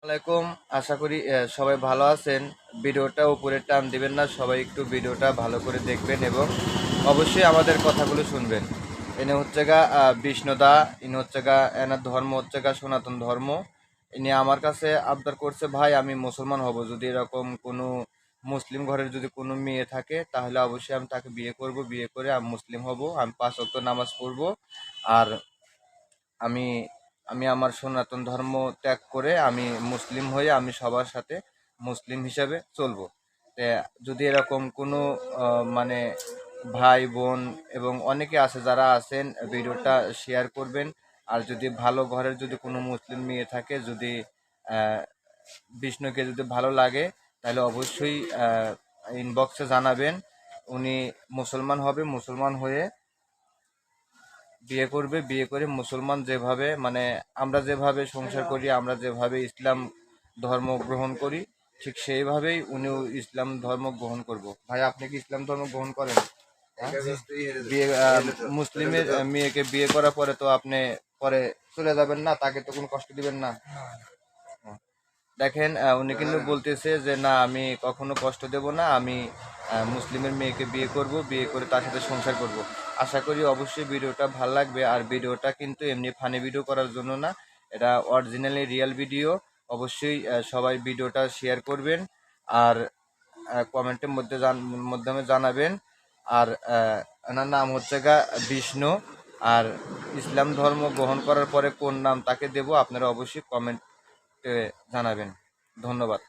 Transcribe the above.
আসসালামাইকুম। আশা করি সবাই ভালো আছেন। ভিডিওটা উপরে টান দিবেন না, সবাই একটু ভিডিওটা ভালো করে দেখবেন এবং অবশ্যই আমাদের কথাগুলো শুনবেন। এনে হচ্ছে গা বিষ্ণুদা, ইনি হচ্ছে গা এনার ধর্ম হচ্ছে গা সনাতন ধর্ম। ইনি আমার কাছে আবদার করছে, ভাই আমি মুসলমান হব, যদি এরকম কোনো মুসলিম ঘরের যদি কোনো মেয়ে থাকে তাহলে অবশ্যই আমি তাকে বিয়ে করব, বিয়ে করে আমি মুসলিম হব, আমি 5 ওয়াক্ত নামাজ পড়ব। আর আমি আমি আমার সনাতন ধর্ম ত্যাগ করে আমি মুসলিম হয়ে আমি সবার সাথে মুসলিম হিসাবে চলবো। তে যদি এরকম কোনো মানে ভাই বোন এবং অনেকে আছে যারা আছেন, ভিডিওটা শেয়ার করবেন। আর যদি ভালো ঘরের যদি কোনো মুসলিম মেয়ে থাকে, যদি আহ, বিষ্ণুকে যদি ভালো লাগে তাহলে অবশ্যই ইনবক্সে জানাবেন। উনি মুসলমান হবে, মুসলমান হয়ে বিয়ে করবে, বিয়ে করে মুসলমান যেভাবে মানে আমরা যেভাবে সংসার করি, আমরা যেভাবে ইসলাম ধর্ম গ্রহণ করি, ঠিক সেইভাবেই উনিও ইসলাম ধর্ম গ্রহণ করব। ভাই আপনি কি ইসলাম ধর্ম গ্রহণ করেন? হ্যাঁ? বিয়ে মুসলিমের মেয়েকে বিয়ে করার পরে তো আপনি পরে চলে যাবেন না, তাকে তো কোনো কষ্ট দিবেন না। দেখেন উনি কিন্তু বলতেছে যে না আমি কখনো কষ্ট দেব না, আমি মুসলিমের মেয়েকে বিয়ে করব, বিয়ে করে তার সাথে সংসার করব। আশা করি অবশ্যই ভিডিওটা ভালো লাগবে। আর ভিডিওটা কিন্তু এমনি ফানি ভিডিও করার জন্য না, এটা অরিজিনালি রিয়েল ভিডিও। অবশ্যই সবাই ভিডিওটা শেয়ার করবেন আর কমেন্টের মাধ্যমে জানাবেন। আর এনার নাম হচ্ছে গা বিষ্ণু। আর ইসলাম ধর্ম গ্রহণ করার পরে কোন নাম তাকে দেব আপনারা অবশ্যই কমেন্টে জানাবেন। ধন্যবাদ।